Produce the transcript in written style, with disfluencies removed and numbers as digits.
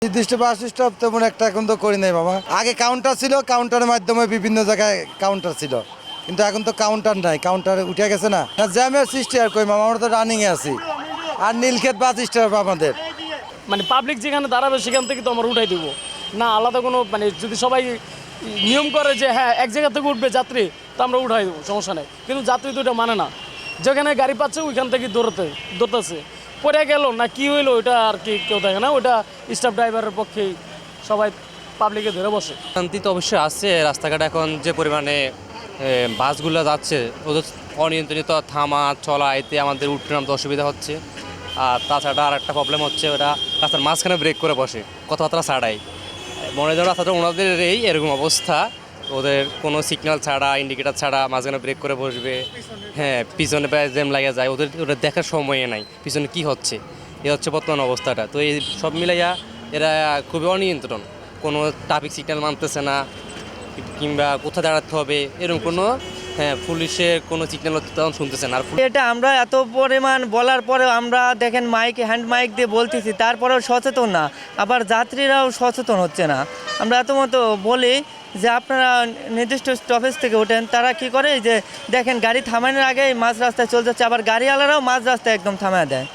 নির্দিষ্ট bus stop তেমন একটা এখন তো করি নাই বাবা। আগে কাউন্টার ছিল, কাউন্টারের মাধ্যমে বিভিন্ন জায়গায় কাউন্টার ছিল, কিন্তু এখন তো কাউন্টার নাই, কাউন্টার উঠে গেছে না। জ্যামের সৃষ্টি আর কই মামা, আমরা তো রানিংয়ে আছি। আর নীলক্ষেত বাস স্টপ আমাদের মানে পাবলিক যেখানে দাঁড়াবে সেখান থেকে তো আমরা উঠাই দেবো না, আলাদা কোনো মানে যদি সবাই নিয়ম করে যে হ্যাঁ এক জায়গা থেকে উঠবে যাত্রী, তো আমরা উঠাই দেবো, সমস্যা নেই। কিন্তু যাত্রী তো এটা মানে না, যেখানে গাড়ি পাচ্ছে ওইখান থেকে দৌড়তেছে, পড়ে গেল না কি হইলো ওইটা আর কি কেউ দেখে না, ওইটা স্টাফ ড্রাইভারের পক্ষেই সবাই পাবলিকে ধরে বসে। শান্তি তো অবশ্যই আছে রাস্তাঘাট, এখন যে পরিমাণে বাসগুলো যাচ্ছে ওদের অনিয়ন্ত্রিত থামা চলা, এতে আমাদের উঠতে নামতে অসুবিধা হচ্ছে। আর তাছাড়া আর একটা প্রবলেম হচ্ছে, ওটা রাস্তার মাঝখানে ব্রেক করে বসে, কথাবার্তা ছাড়াই। মনে হয় রাস্তাটা ওনাদের এরকম অবস্থা, ওদের কোনো সিগন্যাল ছাড়া ইন্ডিকেটার ছাড়া মাঝখানে ব্রেক করে বসবে। হ্যাঁ, পিছনে প্রায় জ্যাম লাগে যায়, ওদের দেখার সময় নাই পিছনে কি হচ্ছে। এ হচ্ছে বর্তমান অবস্থাটা। তো এই সব মিলাইয়া এরা খুবই অনিয়ন্ত্রণ, কোনো ট্রাফিক সিগন্যাল মানতেছে না, কিংবা কোথায় দাঁড়াতে হবে এরকম কোনো পুলিশের কোনো সিগন্যাল তখন শুনতেছে না। আর এটা আমরা এত পরিমাণ বলার পরেও আমরা দেখেন হ্যান্ড মাইক দিয়ে বলতেছি, তারপরেও সচেতন না, আবার যাত্রীরাও সচেতন হচ্ছে না। আমরা এত মতো বলি যে আপনারা নির্দিষ্ট স্টপেজ থেকে ওঠেন, তারা কি করে যে দেখেন গাড়ি থামানোর আগেই মাঝ রাস্তায় চলে যাচ্ছে, আবার গাড়িওয়ালারাও মাঝ রাস্তায় একদম থামায় দেয়।